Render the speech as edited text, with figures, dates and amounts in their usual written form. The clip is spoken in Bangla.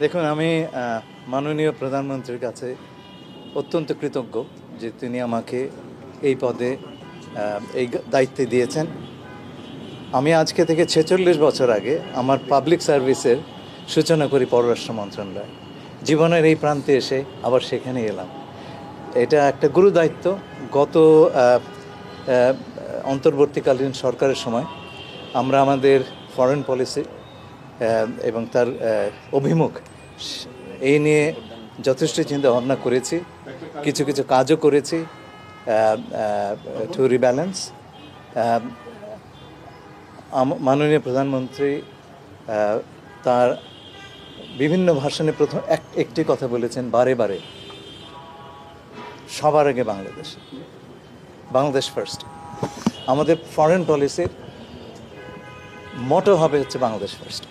দেখুন, আমি মাননীয় প্রধানমন্ত্রীর কাছে অত্যন্ত কৃতজ্ঞ যে তিনি আমাকে এই পদে এই দায়িত্বে দিয়েছেন। আমি আজকে থেকে ৪৬ বছর আগে আমার পাবলিক সার্ভিসের সূচনা করি পররাষ্ট্র মন্ত্রণালয়। জীবনের এই প্রান্তে এসে আবার সেখানে এলাম। এটা একটা গুরু দায়িত্ব। গত অন্তর্বর্তীকালীন সরকারের সময় আমরা আমাদের ফরেন পলিসি এবং তার অভিমুখ এই নিয়ে যথেষ্ট চিন্তা ভাবনা করেছি, কিছু কিছু কাজও করেছি টু রিব্যালেন্স। মাননীয় প্রধানমন্ত্রী তার বিভিন্ন ভাষণে প্রথম একটি কথা বলেছেন বারে বারে, সবার আগে বাংলাদেশ ফার্স্ট। আমাদের ফরেন পলিসির মোটো হবে হচ্ছে বাংলাদেশ ফার্স্ট।